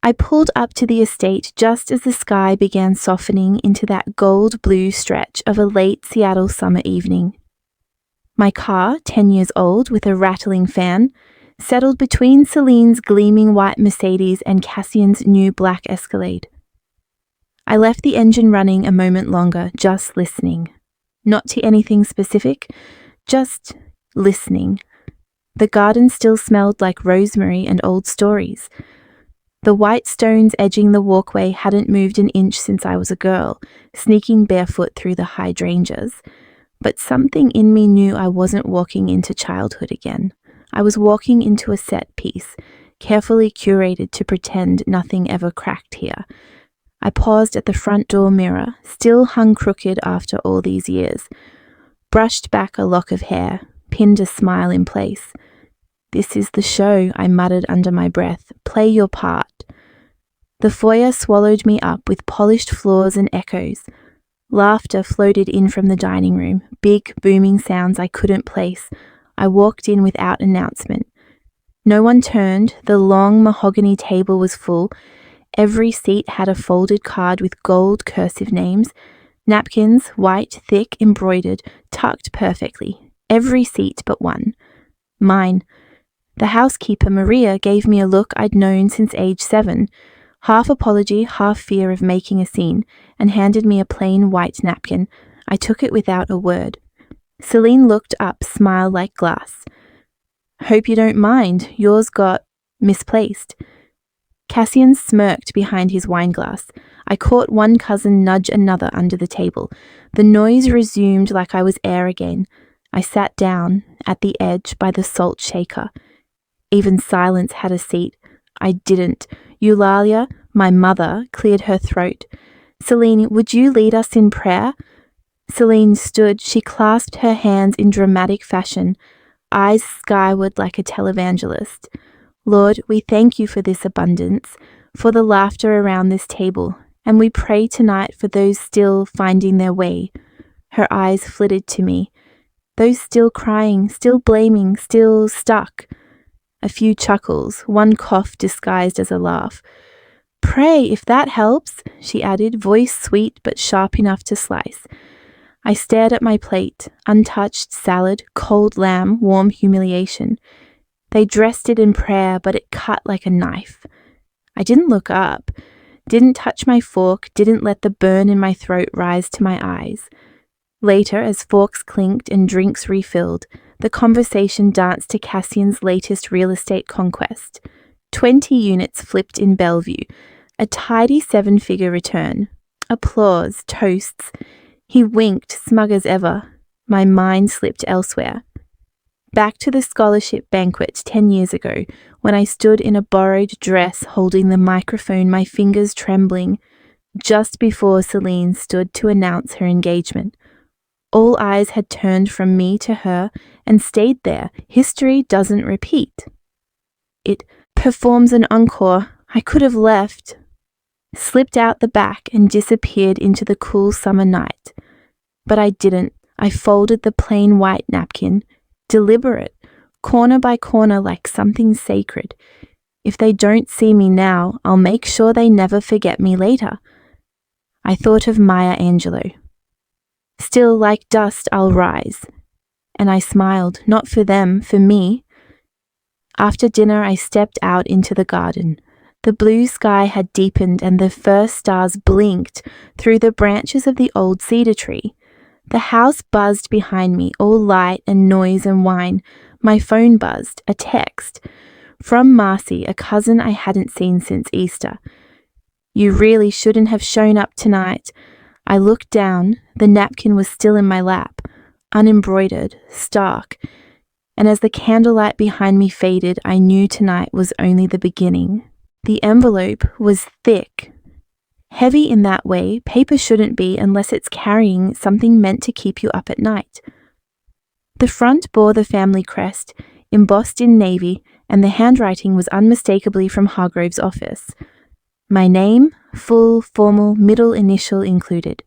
I pulled up to the estate just as the sky began softening into that gold-blue stretch of a late Seattle summer evening. My car, 10 years old with a rattling fan, settled between Celine's gleaming white Mercedes and Cassian's new black Escalade. I left the engine running a moment longer, just listening. Not to anything specific, just listening. The garden still smelled like rosemary and old stories. The white stones edging the walkway hadn't moved an inch since I was a girl, sneaking barefoot through the hydrangeas. But something in me knew I wasn't walking into childhood again. I was walking into a set piece, carefully curated to pretend nothing ever cracked here. I paused at the front door mirror, still hung crooked after all these years, brushed back a lock of hair, pinned a smile in place. "This is the show," I muttered under my breath. "Play your part." The foyer swallowed me up with polished floors and echoes. Laughter floated in from the dining room, big, booming sounds I couldn't place. I walked in without announcement. No one turned, the long mahogany table was full. Every seat had a folded card with gold cursive names. Napkins, white, thick, embroidered, tucked perfectly. Every seat but one. Mine. The housekeeper, Maria, gave me a look I'd known since age 7, half apology, half fear of making a scene, and handed me a plain white napkin. I took it without a word. Celine looked up, smile like glass. "Hope you don't mind. Yours got misplaced." Cassian smirked behind his wineglass. I caught one cousin nudge another under the table. The noise resumed like I was air again. I sat down, at the edge, by the salt shaker. Even silence had a seat. I didn't. Eulalia, my mother, cleared her throat. "Celine, would you lead us in prayer?" Celine stood. She clasped her hands in dramatic fashion, eyes skyward like a televangelist. "Lord, we thank you for this abundance, for the laughter around this table, and we pray tonight for those still finding their way." Her eyes flitted to me. "Those still crying, still blaming, still stuck." A few chuckles, one cough disguised as a laugh. "Pray, if that helps," she added, voice sweet but sharp enough to slice. I stared at my plate, untouched salad, cold lamb, warm humiliation. They dressed it in prayer, but it cut like a knife. I didn't look up, didn't touch my fork, didn't let the burn in my throat rise to my eyes. Later, as forks clinked and drinks refilled, the conversation danced to Cassian's latest real estate conquest. 20 units flipped in Bellevue, a tidy 7-figure return. Applause, toasts. He winked, smug as ever. My mind slipped elsewhere. Back to the scholarship banquet 10 years ago, when I stood in a borrowed dress holding the microphone, my fingers trembling, just before Celine stood to announce her engagement. All eyes had turned from me to her and stayed there. History doesn't repeat. It performs an encore. I could have left, slipped out the back and disappeared into the cool summer night. But I didn't. I folded the plain white napkin, deliberate, corner by corner like something sacred. If they don't see me now, I'll make sure they never forget me later. I thought of Maya Angelou. "Still like dust I'll rise." And I smiled, not for them, for me. After dinner I stepped out into the garden. The blue sky had deepened and the first stars blinked through the branches of the old cedar tree. The house buzzed behind me, all light and noise and wine. My phone buzzed, a text. From Marcy, a cousin I hadn't seen since Easter. "You really shouldn't have shown up tonight." I looked down. The napkin was still in my lap, unembroidered, stark. And as the candlelight behind me faded, I knew tonight was only the beginning. The envelope was thick. Heavy in that way, paper shouldn't be unless it's carrying something meant to keep you up at night. The front bore the family crest, embossed in navy, and the handwriting was unmistakably from Hargrove's office. My name, full, formal, middle initial included.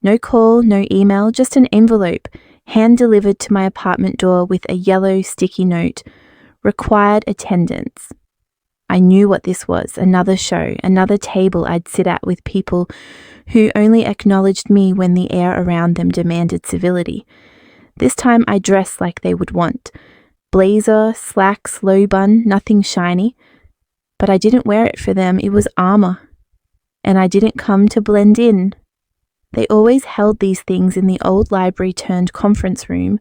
No call, no email, just an envelope, hand-delivered to my apartment door with a yellow sticky note. Required attendance. I knew what this was, another show, another table I'd sit at with people who only acknowledged me when the air around them demanded civility. This time I dressed like they would want. Blazer, slacks, low bun, nothing shiny. But I didn't wear it for them, it was armor. And I didn't come to blend in. They always held these things in the old library turned conference room,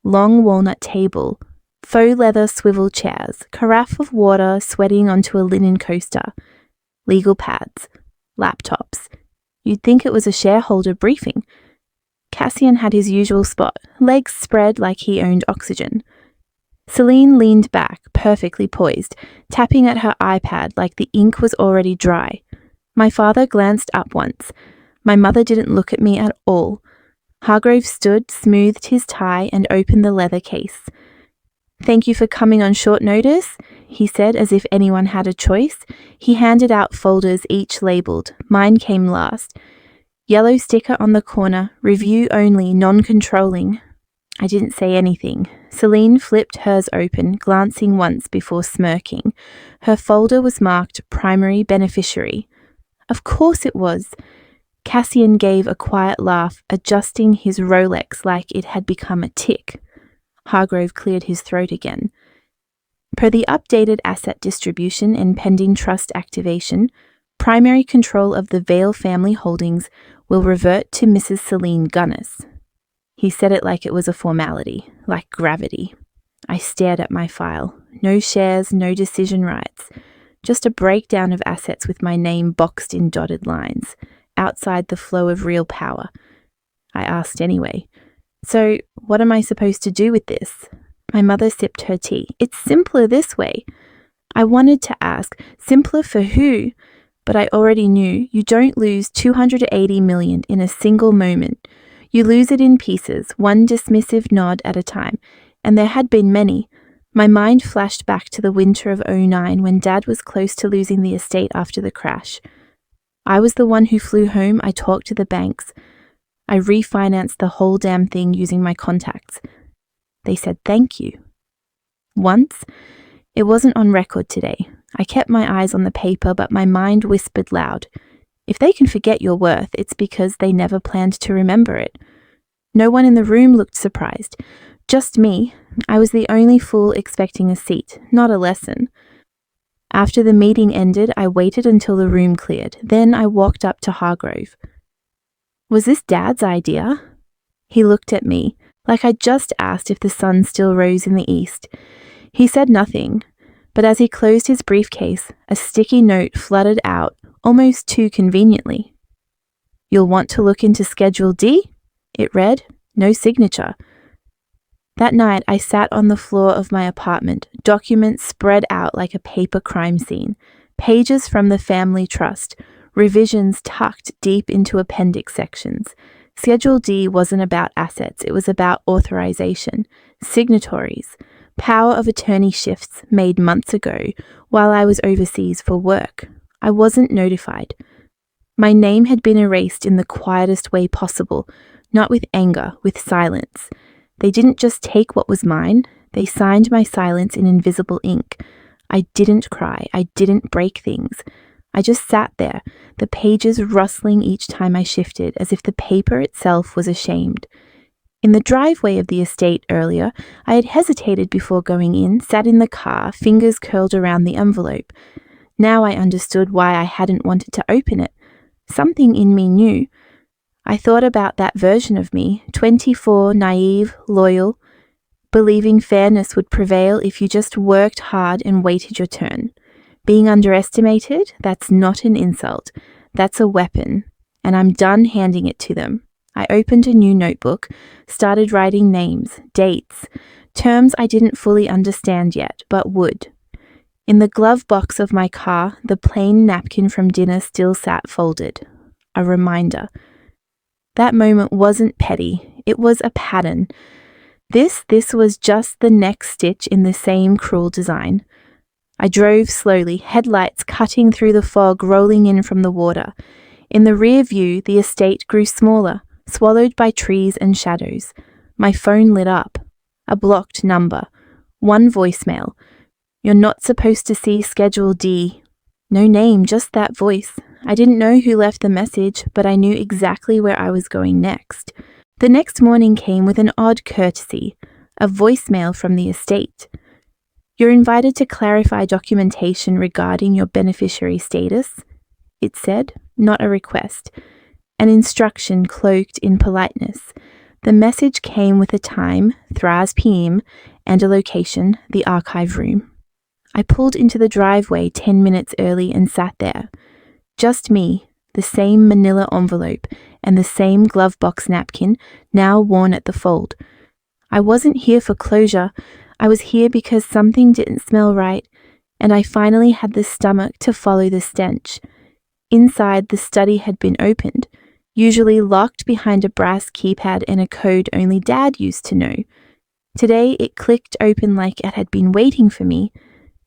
long walnut table, faux leather swivel chairs, carafe of water sweating onto a linen coaster, legal pads, laptops. You'd think it was a shareholder briefing. Cassian had his usual spot, legs spread like he owned oxygen. Celine leaned back, perfectly poised, tapping at her iPad like the ink was already dry. My father glanced up once. My mother didn't look at me at all. Hargrove stood, smoothed his tie, and opened the leather case. "Thank you for coming on short notice," he said, as if anyone had a choice. He handed out folders, each labelled. Mine came last. Yellow sticker on the corner, review only, non-controlling. I didn't say anything. Celine flipped hers open, glancing once before smirking. Her folder was marked Primary Beneficiary. Of course it was. Cassian gave a quiet laugh, adjusting his Rolex like it had become a tick. Hargrove cleared his throat again. Per the updated asset distribution and pending trust activation, primary control of the Vale family holdings will revert to Mrs. Celine Gunnis. He said it like it was a formality, like gravity. I stared at my file. No shares, no decision rights. Just a breakdown of assets with my name boxed in dotted lines, outside the flow of real power. I asked anyway. "So, what am I supposed to do with this?" My mother sipped her tea. "It's simpler this way." I wanted to ask, simpler for who? But I already knew you don't lose 280 million in a single moment. You lose it in pieces, one dismissive nod at a time, and there had been many. My mind flashed back to the winter of '09 when Dad was close to losing the estate after the crash. I was the one who flew home. I talked to the banks. I refinanced the whole damn thing using my contacts. They said thank you. Once, it wasn't on record today. I kept my eyes on the paper, but my mind whispered loud. If they can forget your worth, it's because they never planned to remember it. No one in the room looked surprised. Just me. I was the only fool expecting a seat, not a lesson. After the meeting ended, I waited until the room cleared. Then I walked up to Hargrove. "Was this Dad's idea?" He looked at me, like I'd just asked if the sun still rose in the east. He said nothing, but as he closed his briefcase, a sticky note fluttered out, almost too conveniently. "You'll want to look into Schedule D?" It read, no signature. That night, I sat on the floor of my apartment, documents spread out like a paper crime scene, pages from the family trust, revisions tucked deep into appendix sections. Schedule D wasn't about assets, it was about authorization, signatories, power of attorney shifts made months ago while I was overseas for work. I wasn't notified. My name had been erased in the quietest way possible, not with anger, with silence. They didn't just take what was mine, they signed my silence in invisible ink. I didn't cry, I didn't break things. I just sat there, the pages rustling each time I shifted, as if the paper itself was ashamed. In the driveway of the estate earlier, I had hesitated before going in, sat in the car, fingers curled around the envelope. Now I understood why I hadn't wanted to open it. Something in me knew. I thought about that version of me, 24, naive, loyal, believing fairness would prevail if you just worked hard and waited your turn. Being underestimated, that's not an insult. That's a weapon, and I'm done handing it to them. I opened a new notebook, started writing names, dates, terms I didn't fully understand yet, but would. In the glove box of my car, the plain napkin from dinner still sat folded. A reminder. That moment wasn't petty, it was a pattern. This was just the next stitch in the same cruel design. I drove slowly, headlights cutting through the fog rolling in from the water. In the rear view, the estate grew smaller, swallowed by trees and shadows. My phone lit up. A blocked number. One voicemail. "You're not supposed to see Schedule D." No name, just that voice. I didn't know who left the message, but I knew exactly where I was going next. The next morning came with an odd courtesy, a voicemail from the estate. "You're invited to clarify documentation regarding your beneficiary status," it said, not a request, an instruction cloaked in politeness. The message came with a time, Thraz PM, and a location, the archive room. I pulled into the driveway 10 minutes early and sat there. Just me, the same manila envelope, and the same glove box napkin, now worn at the fold. I wasn't here for closure. I was here because something didn't smell right, and I finally had the stomach to follow the stench. Inside, the study had been opened, usually locked behind a brass keypad and a code only Dad used to know. Today, it clicked open like it had been waiting for me.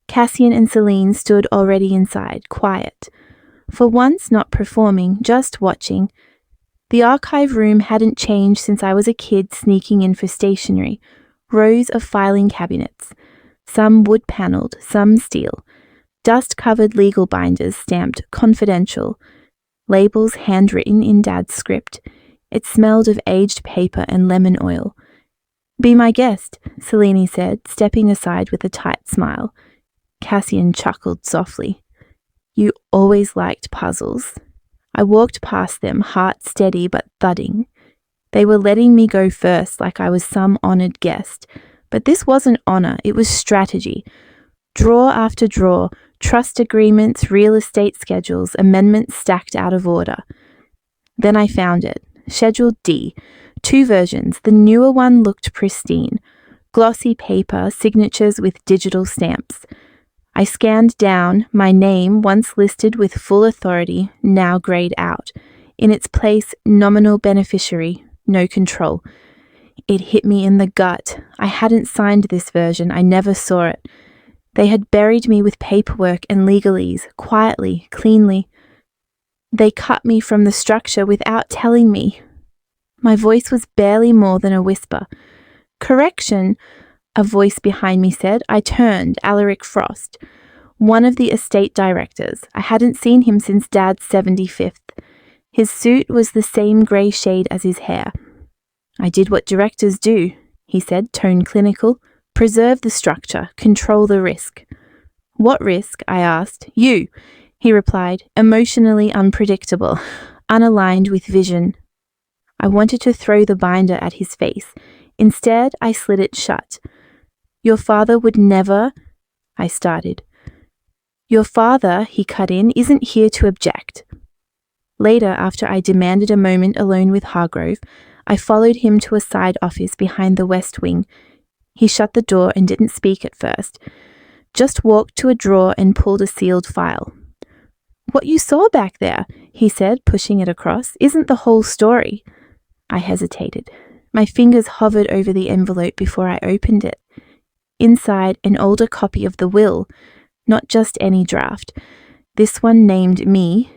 Cassian and Celine stood already inside, quiet. For once, not performing, just watching. The archive room hadn't changed since I was a kid sneaking in for stationery. Rows of filing cabinets, some wood-panelled, some steel. Dust-covered legal binders stamped confidential. Labels handwritten in Dad's script. It smelled of aged paper and lemon oil. "Be my guest," Selene said, stepping aside with a tight smile. Cassian chuckled softly. "You always liked puzzles." I walked past them, heart steady but thudding. They were letting me go first like I was some honoured guest. But this wasn't honour, it was strategy. Drawer after drawer, trust agreements, real estate schedules, amendments stacked out of order. Then I found it. Schedule D. 2 versions. The newer one looked pristine. Glossy paper, signatures with digital stamps. I scanned down, my name, once listed with full authority, now greyed out. In its place, nominal beneficiary, no control. It hit me in the gut. I hadn't signed this version, I never saw it. They had buried me with paperwork and legalese, quietly, cleanly. They cut me from the structure without telling me. My voice was barely more than a whisper. "Correction," a voice behind me said. I turned, Alaric Frost, one of the estate directors. I hadn't seen him since Dad's 75th. His suit was the same grey shade as his hair. "I did what directors do," he said, tone clinical. "Preserve the structure, control the risk." "What risk?" I asked. "You," he replied, emotionally unpredictable, unaligned with vision. I wanted to throw the binder at his face. Instead, I slid it shut. "Your father would never," I started. "Your father," he cut in, "isn't here to object." Later, after I demanded a moment alone with Hargrove, I followed him to a side office behind the west wing. He shut the door and didn't speak at first, just walked to a drawer and pulled a sealed file. "What you saw back there," he said, pushing it across, "isn't the whole story." I hesitated. My fingers hovered over the envelope before I opened it. Inside, an older copy of the will, not just any draft. This one named me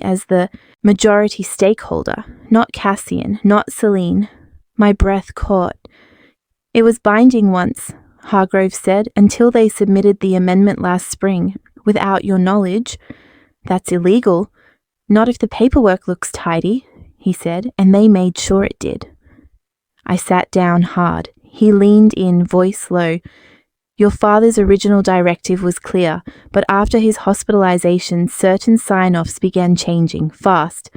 as the majority stakeholder, not Cassian, not Celine. My breath caught. "It was binding once," Hargrove said, "until they submitted the amendment last spring, without your knowledge. That's illegal. Not if the paperwork looks tidy," he said, and they made sure it did. I sat down hard. He leaned in, voice low. "Your father's original directive was clear, but after his hospitalization, certain sign-offs began changing, fast."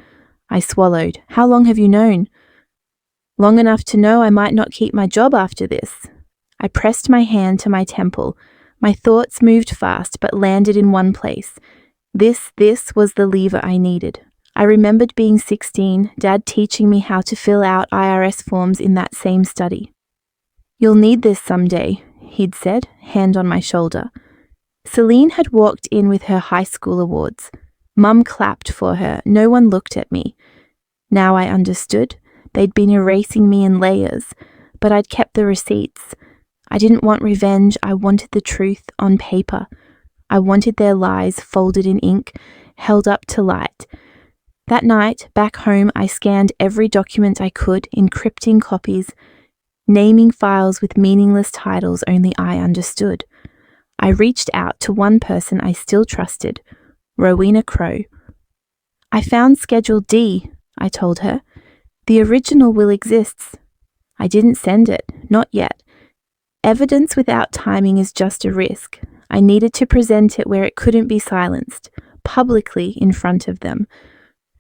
I swallowed. "How long have you known?" "Long enough to know I might not keep my job after this." I pressed my hand to my temple. My thoughts moved fast, but landed in one place. This was the lever I needed. I remembered being 16, Dad teaching me how to fill out IRS forms in that same study. "You'll need this someday," he'd said, hand on my shoulder. Celine had walked in with her high school awards. Mum clapped for her. No one looked at me. Now I understood. They'd been erasing me in layers, but I'd kept the receipts. I didn't want revenge. I wanted the truth on paper. I wanted their lies folded in ink, held up to light. That night, back home, I scanned every document I could, encrypting copies, naming files with meaningless titles only I understood. I reached out to one person I still trusted, Rowena Crow. I found Schedule D, I told her. The original will exists. I didn't send it, not yet. Evidence without timing is just a risk. I needed to present it where it couldn't be silenced, publicly in front of them.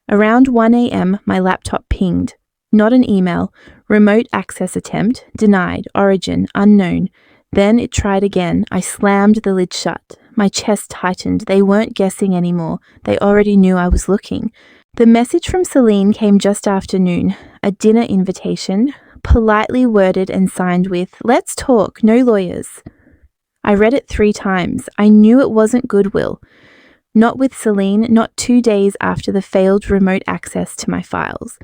Around 1 a.m., my laptop pinged. Not an email. Remote access attempt, denied, origin, unknown. Then it tried again. I slammed the lid shut. My chest tightened. They weren't guessing anymore. They already knew I was looking. The message from Celine came just after noon. A dinner invitation, politely worded and signed with, "Let's talk, no lawyers." I read it 3 times. I knew it wasn't goodwill. Not with Celine, not 2 days after the failed remote access to my files.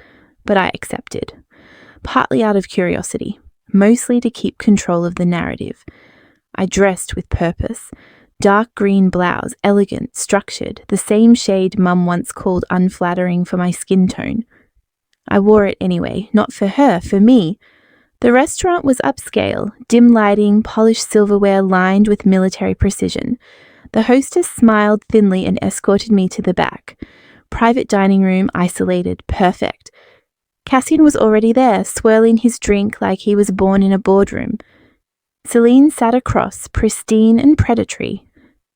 But I accepted. Partly out of curiosity, mostly to keep control of the narrative. I dressed with purpose. Dark green blouse, elegant, structured, the same shade Mum once called unflattering for my skin tone. I wore it anyway, not for her, for me. The restaurant was upscale, dim lighting, polished silverware lined with military precision. The hostess smiled thinly and escorted me to the back. Private dining room, isolated, perfect. Cassian was already there, swirling his drink like he was born in a boardroom. Celine sat across, pristine and predatory.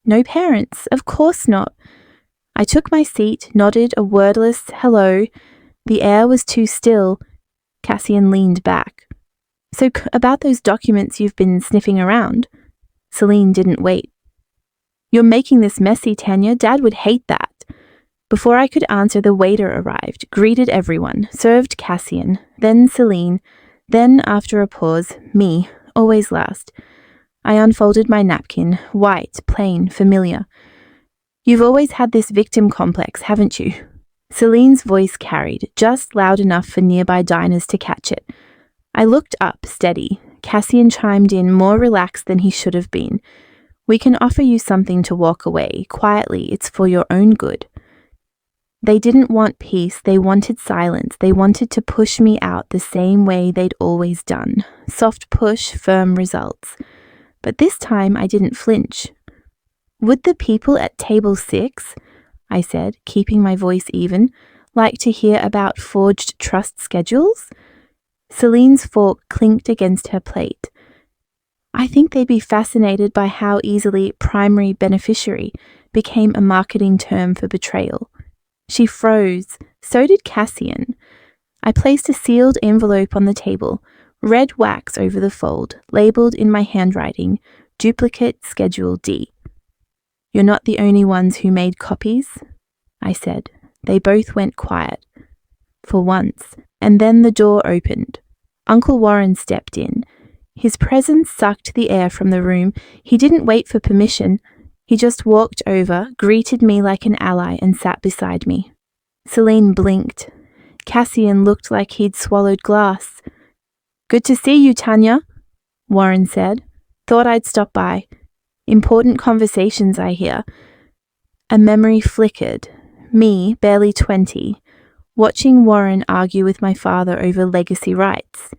No parents, of course not. I took my seat, nodded a wordless hello. The air was too still. Cassian leaned back. "So about those documents you've been sniffing around?" Celine didn't wait. "You're making this messy, Tanya. Dad would hate that." Before I could answer, the waiter arrived, greeted everyone, served Cassian, then Celine, then, after a pause, me, always last. I unfolded my napkin, white, plain, familiar. "You've always had this victim complex, haven't you?" Celine's voice carried, just loud enough for nearby diners to catch it. I looked up, steady. Cassian chimed in, more relaxed than he should have been. "We can offer you something to walk away, quietly. It's for your own good." They didn't want peace, they wanted silence. They wanted to push me out the same way they'd always done. Soft push, firm results. But this time I didn't flinch. "Would the people at table 6, I said, keeping my voice even, like to hear about forged trust schedules?" Celine's fork clinked against her plate. "I think they'd be fascinated by how easily primary beneficiary became a marketing term for betrayal." She froze. So did Cassian. I placed a sealed envelope on the table, red wax over the fold, labelled in my handwriting, "Duplicate Schedule D." "You're not the only ones who made copies," I said. They both went quiet. For once. And then the door opened. Uncle Warren stepped in. His presence sucked the air from the room. He didn't wait for permission. He just walked over, greeted me like an ally, and sat beside me. Celine blinked. Cassian looked like he'd swallowed glass. "Good to see you, Tanya," Warren said. "Thought I'd stop by. Important conversations, I hear." A memory flickered. Me, barely 20, watching Warren argue with my father over legacy rights.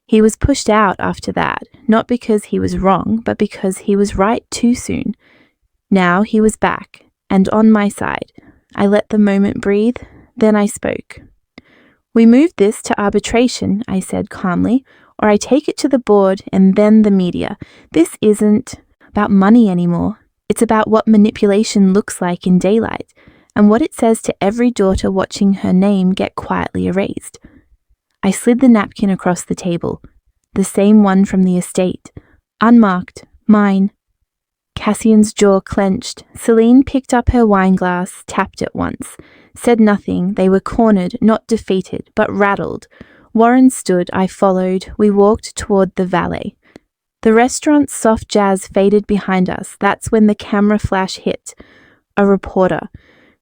He was pushed out after that, not because he was wrong, but because he was right too soon. Now he was back, and on my side. I let the moment breathe, then I spoke. "We moved this to arbitration," I said calmly, "or I take it to the board and then the media. This isn't about money anymore. It's about what manipulation looks like in daylight, and what it says to every daughter watching her name get quietly erased." I slid the napkin across the table, the same one from the estate, unmarked, mine. Cassian's jaw clenched. Celine picked up her wineglass, tapped it once, said nothing. They were cornered, not defeated, but rattled. Warren stood, I followed. We walked toward the valet. The restaurant's soft jazz faded behind us. That's when the camera flash hit. A reporter.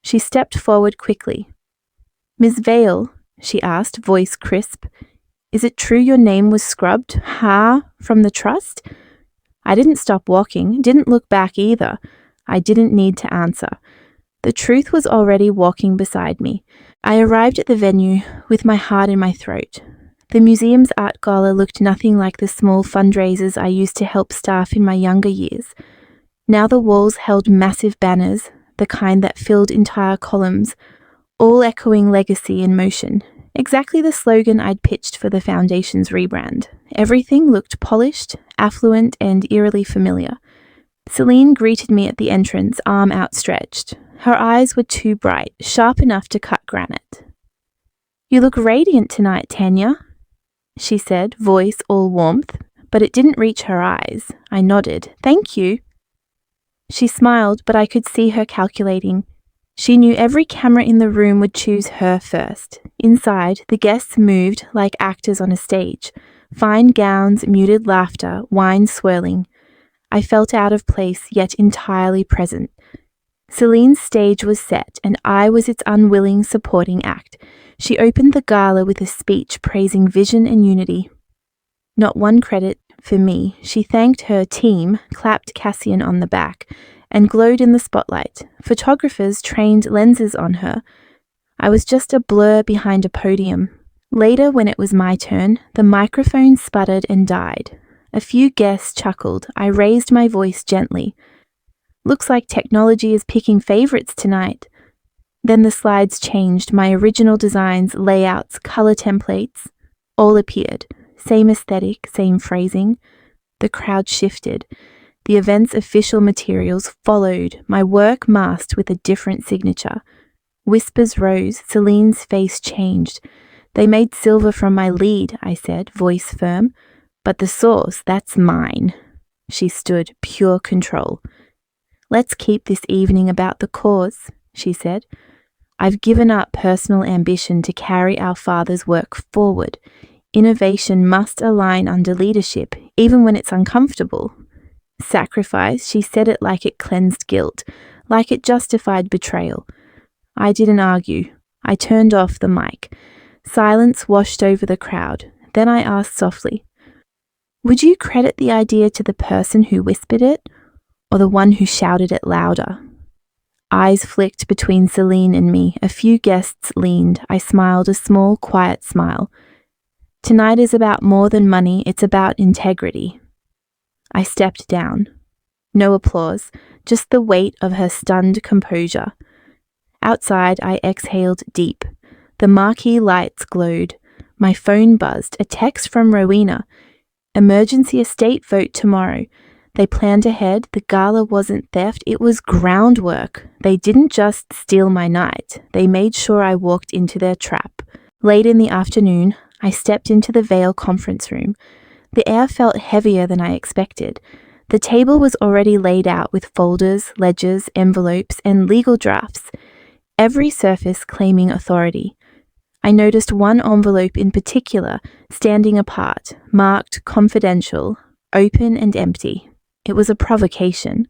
She stepped forward quickly. "Ms. Vale," she asked, voice crisp, "is it true your name was scrubbed, from the trust?" I didn't stop walking, didn't look back either. I didn't need to answer. The truth was already walking beside me. I arrived at the venue with my heart in my throat. The museum's art gala looked nothing like the small fundraisers I used to help staff in my younger years. Now the walls held massive banners, the kind that filled entire columns, all echoing legacy in motion. Exactly the slogan I'd pitched for the Foundation's rebrand. Everything looked polished, affluent, and eerily familiar. Celine greeted me at the entrance, arm outstretched. Her eyes were too bright, sharp enough to cut granite. "You look radiant tonight, Tanya," she said, voice all warmth, but it didn't reach her eyes. I nodded. "Thank you." She smiled, but I could see her calculating. She knew every camera in the room would choose her first. Inside, the guests moved like actors on a stage. Fine gowns, muted laughter, wine swirling. I felt out of place, yet entirely present. Celine's stage was set, and I was its unwilling supporting act. She opened the gala with a speech praising vision and unity. Not one credit for me. She thanked her team, clapped Cassian on the back, and glowed in the spotlight. Photographers trained lenses on her. I was just a blur behind a podium. Later, when it was my turn, the microphone sputtered and died. A few guests chuckled. I raised my voice gently. "Looks like technology is picking favorites tonight." Then the slides changed. My original designs, layouts, color templates, all appeared. Same aesthetic, same phrasing. The crowd shifted. The event's official materials followed, my work masked with a different signature. Whispers rose, Celine's face changed. "They made silver from my lead," I said, voice firm. "But the source, that's mine." She stood, pure control. "Let's keep this evening about the cause," she said. "I've given up personal ambition to carry our father's work forward. Innovation must align under leadership, even when it's uncomfortable." Sacrifice, she said it like it cleansed guilt, like it justified betrayal. I didn't argue. I turned off the mic. Silence washed over the crowd. Then I asked softly, "Would you credit the idea to the person who whispered it, or the one who shouted it louder?" Eyes flicked between Celine and me. A few guests leaned. I smiled, a small, quiet smile. "Tonight is about more than money, it's about integrity." I stepped down. No applause, just the weight of her stunned composure. Outside, I exhaled deep. The marquee lights glowed. My phone buzzed, a text from Rowena. "Emergency estate vote tomorrow." They planned ahead. The gala wasn't theft, it was groundwork. They didn't just steal my night. They made sure I walked into their trap. Late in the afternoon, I stepped into the Vale conference room. The air felt heavier than I expected. The table was already laid out with folders, ledgers, envelopes, and legal drafts, every surface claiming authority. I noticed one envelope in particular, standing apart, marked confidential, open and empty. It was a provocation.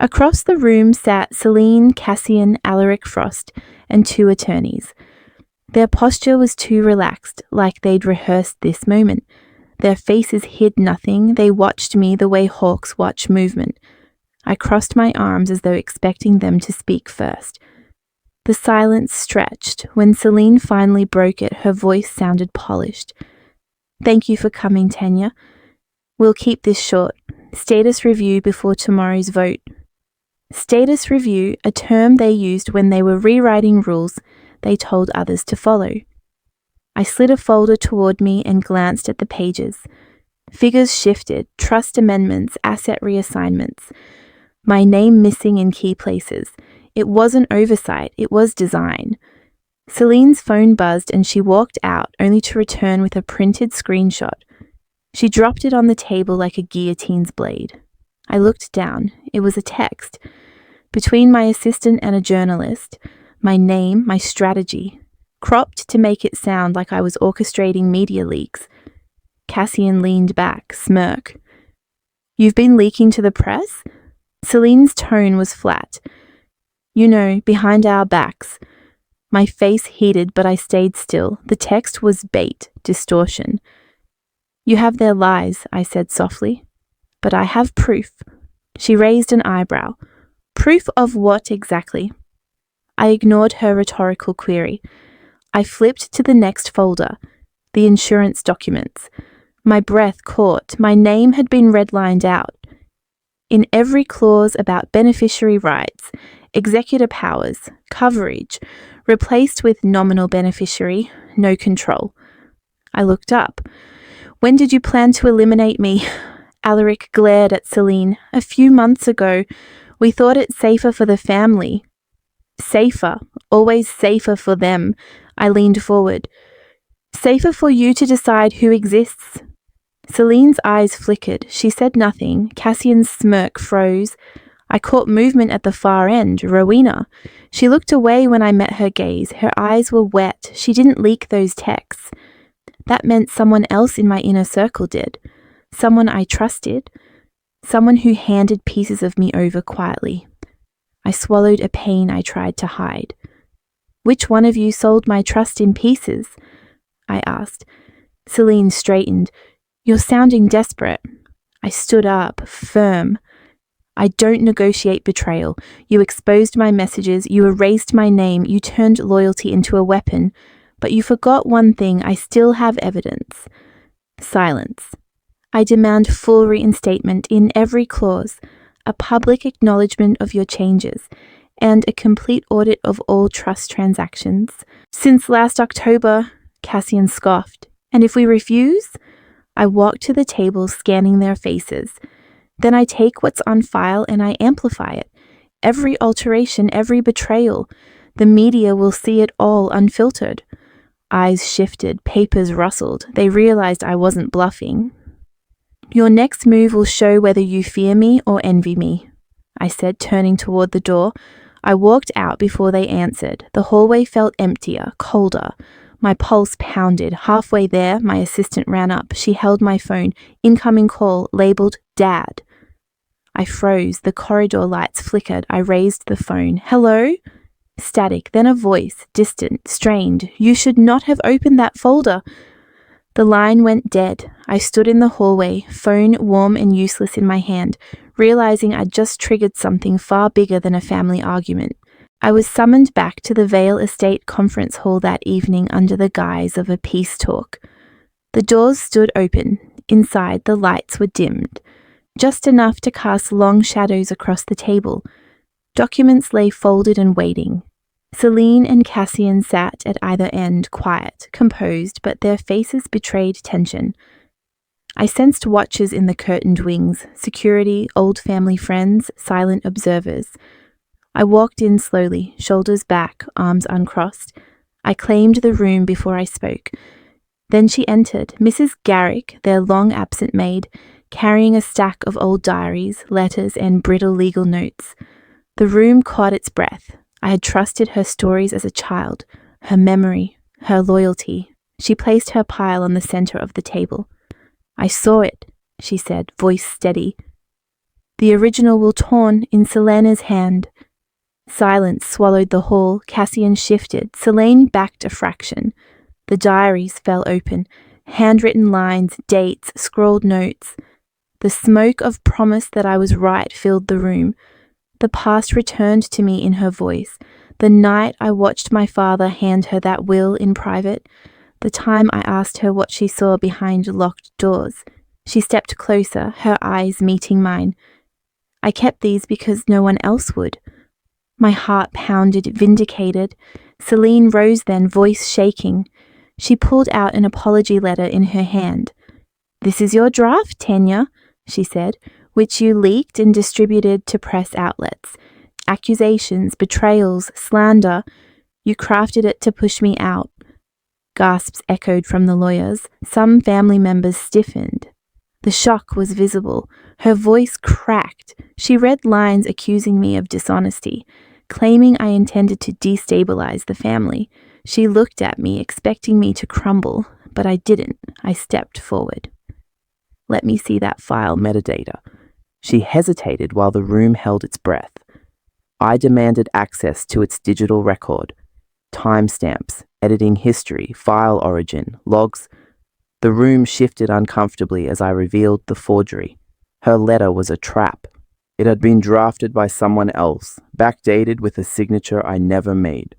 Across the room sat Celine, Cassian, Alaric Frost, and two attorneys. Their posture was too relaxed, like they'd rehearsed this moment. Their faces hid nothing. They watched me the way hawks watch movement. I crossed my arms as though expecting them to speak first. The silence stretched. When Celine finally broke it, her voice sounded polished. "Thank you for coming, Tanya. We'll keep this short. Status review before tomorrow's vote." Status review, a term they used when they were rewriting rules they told others to follow. I slid a folder toward me and glanced at the pages. Figures shifted, trust amendments, asset reassignments. My name missing in key places. It wasn't oversight, it was design. Celine's phone buzzed and she walked out, only to return with a printed screenshot. She dropped it on the table like a guillotine's blade. I looked down. It was a text. Between my assistant and a journalist, my name, my strategy, cropped to make it sound like I was orchestrating media leaks. Cassian leaned back, smirk. "You've been leaking to the press?" Celine's tone was flat. "You know, behind our backs." My face heated, but I stayed still. The text was bait, distortion. "You have their lies," I said softly. "But I have proof." She raised an eyebrow. "Proof of what exactly?" I ignored her rhetorical query. I flipped to the next folder, the insurance documents. My breath caught. My name had been redlined out. In every clause about beneficiary rights, executor powers, coverage, replaced with nominal beneficiary, no control. I looked up. When did you plan to eliminate me? Alaric glared at Celine. A few months ago. We thought it safer for the family. Safer. Always safer for them. I leaned forward. Safer for you to decide who exists. Celine's eyes flickered. She said nothing. Cassian's smirk froze. I caught movement at the far end, Rowena. She looked away when I met her gaze. Her eyes were wet. She didn't leak those texts. That meant someone else in my inner circle did. Someone I trusted. Someone who handed pieces of me over quietly. I swallowed a pain I tried to hide. Which one of you sold my trust in pieces? I asked. Celine straightened. You're sounding desperate. I stood up, firm. I don't negotiate betrayal. You exposed my messages, you erased my name, you turned loyalty into a weapon. But you forgot one thing, I still have evidence. Silence. I demand full reinstatement in every clause, a public acknowledgement of your changes, and a complete audit of all trust transactions. Since last October, Cassian scoffed. And if we refuse? I walk to the table, scanning their faces. Then I take what's on file and I amplify it. Every alteration, every betrayal. The media will see it all unfiltered. Eyes shifted, papers rustled. They realized I wasn't bluffing. Your next move will show whether you fear me or envy me, I said, turning toward the door. I walked out before they answered. The hallway felt emptier, colder. My pulse pounded. Halfway there, my assistant ran up. She held my phone. Incoming call, labeled Dad. I froze. The corridor lights flickered. I raised the phone. Hello? Static, then a voice, distant, strained. You should not have opened that folder. The line went dead. I stood in the hallway, phone warm and useless in my hand, realizing I'd just triggered something far bigger than a family argument. I was summoned back to the Vale Estate conference hall that evening under the guise of a peace talk. The doors stood open. Inside, the lights were dimmed, just enough to cast long shadows across the table. Documents lay folded and waiting. Celine and Cassian sat at either end, quiet, composed, but their faces betrayed tension. I sensed watchers in the curtained wings, security, old family friends, silent observers. I walked in slowly, shoulders back, arms uncrossed. I claimed the room before I spoke. Then she entered, Mrs. Garrick, their long-absent maid, carrying a stack of old diaries, letters, and brittle legal notes. The room caught its breath. I had trusted her stories as a child, her memory, her loyalty. She placed her pile on the center of the table. I saw it, she said, voice steady. The original will torn in Selena's hand. Silence swallowed the hall. Cassian shifted. Selene backed a fraction. The diaries fell open. Handwritten lines, dates, scrawled notes. The smoke of promise that I was right filled the room. The past returned to me in her voice. The night I watched my father hand her that will in private. The time I asked her what she saw behind locked doors. She stepped closer, her eyes meeting mine. I kept these because no one else would. My heart pounded, vindicated. Celine rose then, voice shaking. She pulled out an apology letter in her hand. This is your draft, Tanya, she said, which you leaked and distributed to press outlets. Accusations, betrayals, slander. You crafted it to push me out. Gasps echoed from the lawyers. Some family members stiffened. The shock was visible. Her voice cracked. She read lines accusing me of dishonesty, claiming I intended to destabilize the family. She looked at me, expecting me to crumble, but I didn't. I stepped forward. Let me see that file metadata. She hesitated while the room held its breath. I demanded access to its digital record. Timestamps, editing history, file origin, logs. The room shifted uncomfortably as I revealed the forgery. Her letter was a trap. It had been drafted by someone else, backdated with a signature I never made.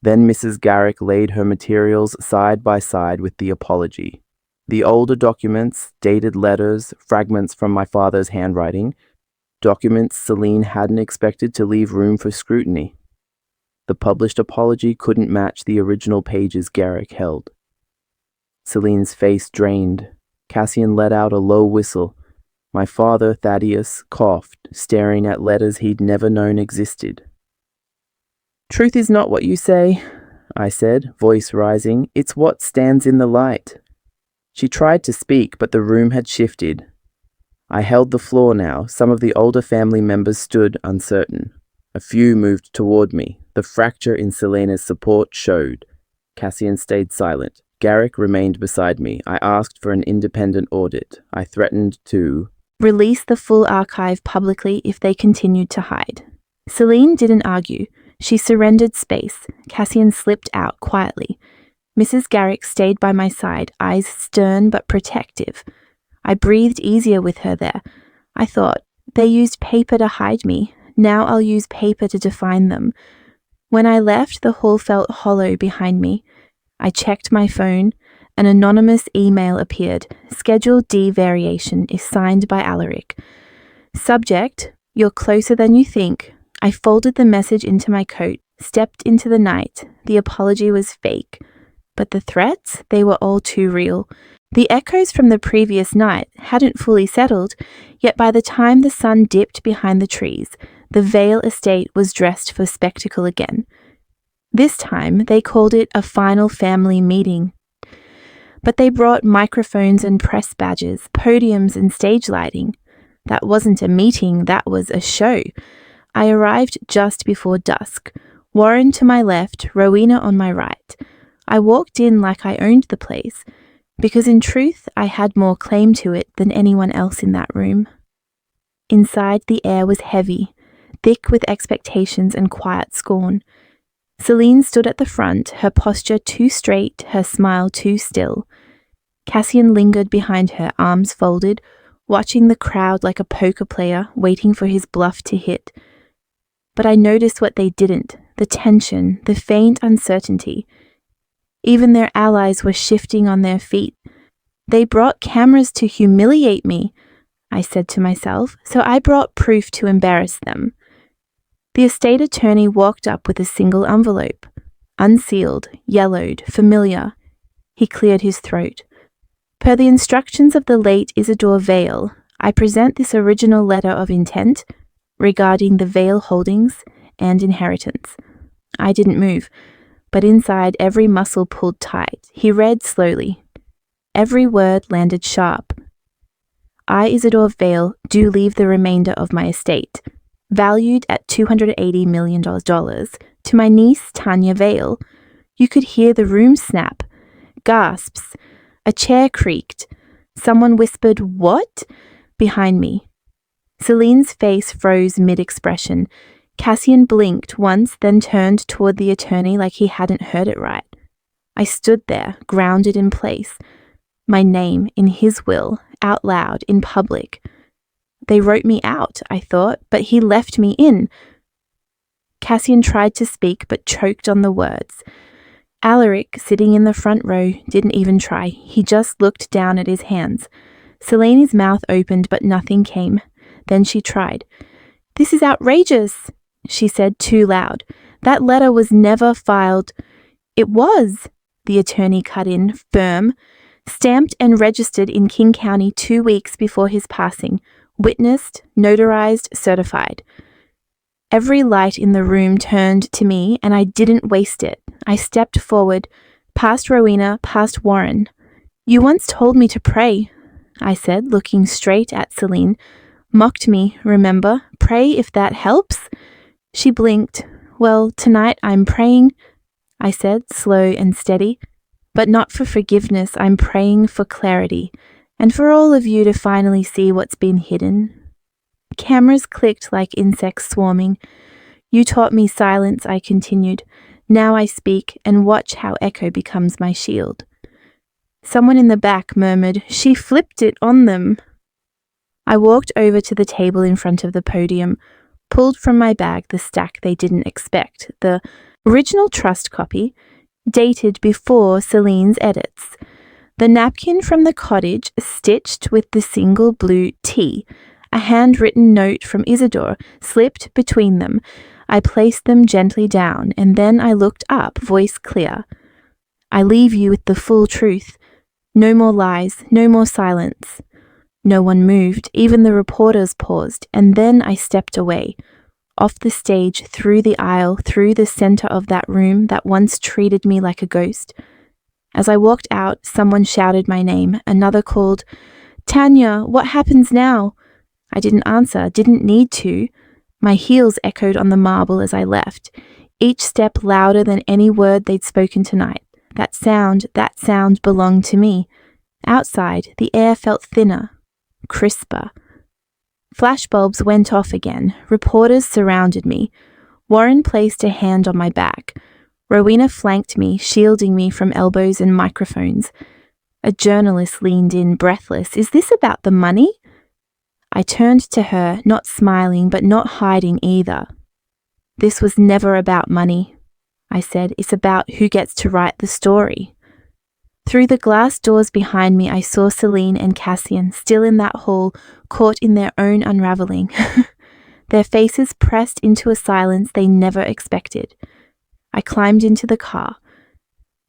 Then Mrs. Garrick laid her materials side by side with the apology. The older documents, dated letters, fragments from my father's handwriting. documents Celine hadn't expected to leave room for scrutiny. The published apology couldn't match the original pages Garrick held. Celine's face drained. Cassian let out a low whistle. My father, Thaddeus, coughed, staring at letters he'd never known existed. "Truth is not what you say," I said, voice rising. "It's what stands in the light." She tried to speak, but the room had shifted. I held the floor now. Some of the older family members stood uncertain. A few moved toward me. The fracture in Selena's support showed. Cassian stayed silent. Garrick remained beside me. I asked for an independent audit. I threatened to release the full archive publicly if they continued to hide. Celine didn't argue. She surrendered space. Cassian slipped out quietly. Mrs. Garrick stayed by my side, eyes stern but protective. I breathed easier with her there. I thought, they used paper to hide me. Now I'll use paper to define them. When I left, the hall felt hollow behind me. I checked my phone. An anonymous email appeared. Schedule D variation is signed by Alaric. Subject, you're closer than you think. I folded the message into my coat, stepped into the night. The apology was fake. But the threats, they were all too real. The echoes from the previous night hadn't fully settled, yet by the time the sun dipped behind the trees, the Vale estate was dressed for spectacle again. This time, they called it a final family meeting. But they brought microphones and press badges, podiums and stage lighting. That wasn't a meeting, that was a show. I arrived just before dusk. Warren to my left, Rowena on my right. I walked in like I owned the place, because in truth I had more claim to it than anyone else in that room. Inside, the air was heavy, thick with expectations and quiet scorn. Celine stood at the front, her posture too straight, her smile too still. Cassian lingered behind her, arms folded, watching the crowd like a poker player, waiting for his bluff to hit. But I noticed what they didn't, the tension, the faint uncertainty. Even their allies were shifting on their feet. They brought cameras to humiliate me, I said to myself, so I brought proof to embarrass them. The estate attorney walked up with a single envelope. Unsealed, yellowed, familiar. He cleared his throat. Per the instructions of the late Isidore Vale, I present this original letter of intent regarding the Vale holdings and inheritance. I didn't move, but inside every muscle pulled tight. He read slowly. Every word landed sharp. I, Isidore Vale, do leave the remainder of my estate, valued at $280 million, to my niece, Tanya Vale. You could hear the room snap. Gasps. A chair creaked. Someone whispered, "What?" behind me. Celine's face froze mid-expression. Cassian blinked once, then turned toward the attorney like he hadn't heard it right. I stood there, grounded in place. My name in his will, out loud, in public. They wrote me out, I thought, but he left me in. Cassian tried to speak, but choked on the words. Alaric, sitting in the front row, didn't even try. He just looked down at his hands. Selene's mouth opened, but nothing came. Then she tried. "This is outrageous," she said too loud. "That letter was never filed." "It was," the attorney cut in, firm. "Stamped and registered in King County 2 weeks before his passing. Witnessed, notarized, certified." Every light in the room turned to me, and I didn't waste it. I stepped forward, past Rowena, past Warren. "You once told me to pray," I said, looking straight at Celine. "Mocked me, remember? Pray if that helps?" She blinked. "Well, tonight I'm praying," I said, slow and steady. "But not for forgiveness, I'm praying for clarity, and for all of you to finally see what's been hidden." Cameras clicked like insects swarming. "You taught me silence," I continued. "Now I speak, and watch how echo becomes my shield." Someone in the back murmured, "She flipped it on them." I walked over to the table in front of the podium, pulled from my bag the stack they didn't expect, the original trust copy, dated before Celine's edits, the napkin from the cottage stitched with the single blue T, A handwritten note from Isidore slipped between them. I placed them gently down, and then I looked up, voice clear. I leave you with the full truth. No more lies, no more silence. No one moved, even the reporters paused, and then I stepped away. Off the stage, through the aisle, through the center of that room that once treated me like a ghost. As I walked out, someone shouted my name. Another called, "Tanya, what happens now?" I didn't answer, didn't need to. My heels echoed on the marble as I left, each step louder than any word they'd spoken tonight. That sound belonged to me. Outside, the air felt thinner, crisper. Flashbulbs went off again. Reporters surrounded me. Warren placed a hand on my back. Rowena flanked me, shielding me from elbows and microphones. A journalist leaned in, breathless. "Is this about the money?" I turned to her, not smiling, but not hiding either. "This was never about money," I said. "It's about who gets to write the story." Through the glass doors behind me, I saw Celine and Cassian, still in that hall, caught in their own unraveling. Their faces pressed into a silence they never expected. I climbed into the car.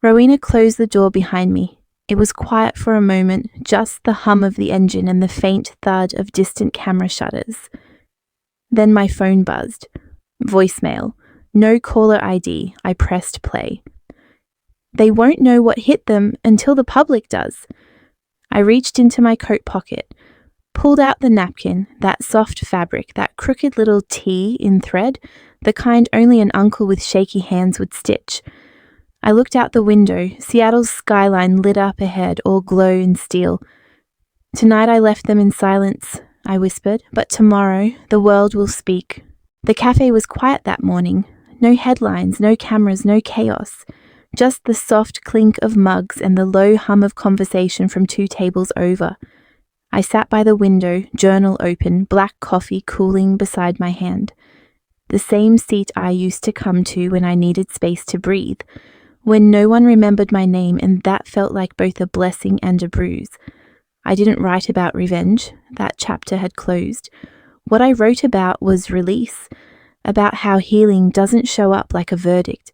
Rowena closed the door behind me. It was quiet for a moment, just the hum of the engine and the faint thud of distant camera shutters. Then my phone buzzed. Voicemail. No caller ID. I pressed play. They won't know what hit them until the public does. I reached into my coat pocket, pulled out the napkin, that soft fabric, that crooked little T in thread, the kind only an uncle with shaky hands would stitch. I looked out the window. Seattle's skyline lit up ahead, all glow and steel. "Tonight I left them in silence," I whispered, "but tomorrow the world will speak." The cafe was quiet that morning. No headlines, no cameras, no chaos. Just the soft clink of mugs and the low hum of conversation from 2 tables over. I sat by the window, journal open, black coffee cooling beside my hand. The same seat I used to come to when I needed space to breathe, when no one remembered my name, and that felt like both a blessing and a bruise. I didn't write about revenge. That chapter had closed. What I wrote about was release, about how healing doesn't show up like a verdict.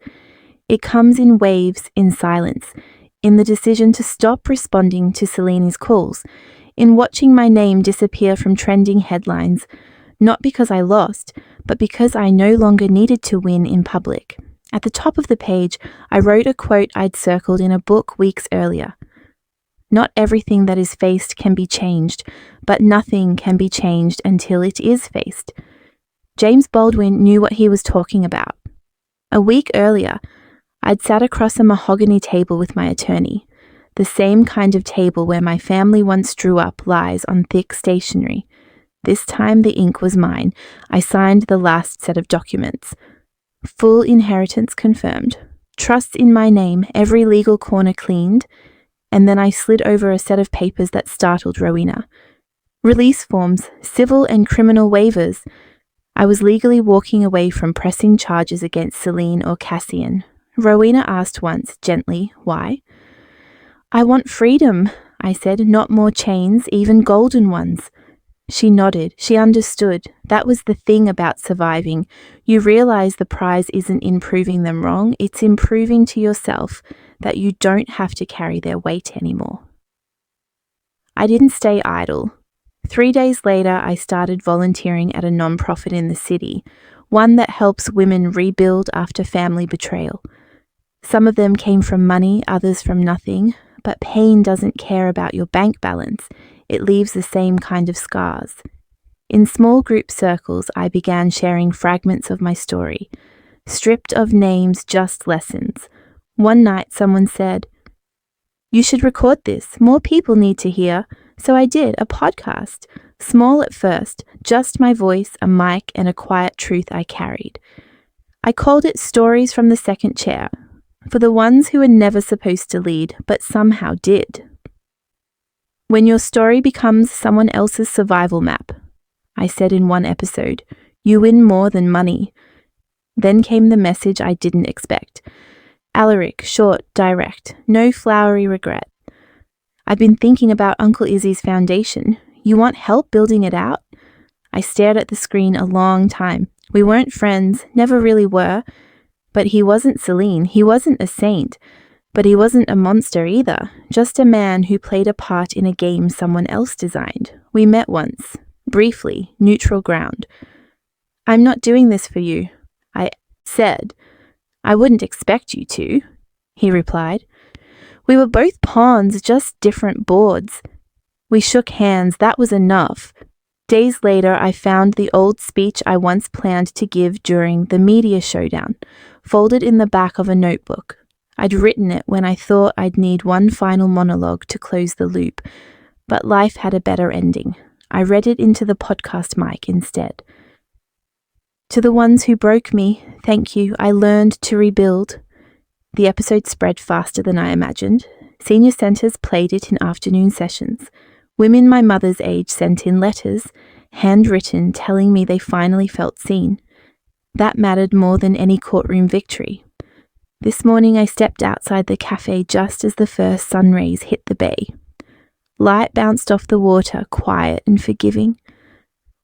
It comes in waves, in silence, in the decision to stop responding to Celine's calls, in watching my name disappear from trending headlines, not because I lost, but because I no longer needed to win in public. At the top of the page, I wrote a quote I'd circled in a book weeks earlier. "Not everything that is faced can be changed, but nothing can be changed until it is faced." James Baldwin knew what he was talking about. A week earlier, I'd sat across a mahogany table with my attorney, the same kind of table where my family once drew up lies on thick stationery. This time the ink was mine. I signed the last set of documents. Full inheritance confirmed. Trusts in my name, every legal corner cleaned, and then I slid over a set of papers that startled Rowena. Release forms, civil and criminal waivers. I was legally walking away from pressing charges against Celine or Cassian. Rowena asked once, gently, why? "I want freedom," I said, "not more chains, even golden ones." She nodded. She understood. That was the thing about surviving. You realize the prize isn't in proving them wrong, it's in proving to yourself that you don't have to carry their weight anymore. I didn't stay idle. 3 days later, I started volunteering at a nonprofit in the city, one that helps women rebuild after family betrayal. Some of them came from money, others from nothing, but pain doesn't care about your bank balance. It leaves the same kind of scars. In small group circles, I began sharing fragments of my story, stripped of names, just lessons. One night, someone said, "You should record this. More people need to hear." So I did, a podcast. Small at first, just my voice, a mic, and a quiet truth I carried. I called it Stories from the Second Chair, for the ones who were never supposed to lead, but somehow did. "When your story becomes someone else's survival map," I said in one episode, "you win more than money." Then came the message I didn't expect. Alaric, short, direct, no flowery regret. "I've been thinking about Uncle Izzy's foundation. You want help building it out?" I stared at the screen a long time. We weren't friends, never really were. But he wasn't Celine, he wasn't a saint. But he wasn't a monster either, just a man who played a part in a game someone else designed. We met once, briefly, neutral ground. I'm not doing this for you, I said. I wouldn't expect you to, he replied. We were both pawns, just different boards. We shook hands, that was enough. Days later, I found the old speech I once planned to give during the media showdown, folded in the back of a notebook. I'd written it when I thought I'd need one final monologue to close the loop, but life had a better ending. I read it into the podcast mic instead. To the ones who broke me, thank you. I learned to rebuild. The episode spread faster than I imagined. Senior centres played it in afternoon sessions. Women my mother's age sent in letters, handwritten, telling me they finally felt seen. That mattered more than any courtroom victory. This morning I stepped outside the cafe just as the first sun rays hit the bay. Light bounced off the water, quiet and forgiving.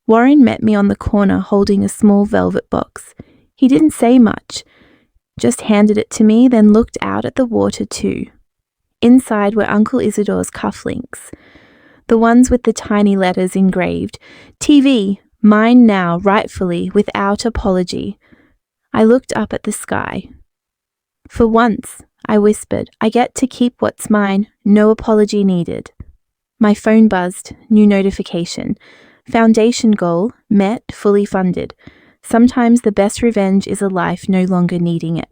Warren met me on the corner holding a small velvet box. He didn't say much, just handed it to me, then looked out at the water too. Inside were Uncle Isidore's cufflinks, the ones with the tiny letters engraved, TV, mine now, rightfully, without apology. I looked up at the sky. For once, I whispered, I get to keep what's mine, no apology needed. My phone buzzed, new notification. Foundation goal, met, fully funded. Sometimes the best revenge is a life no longer needing it.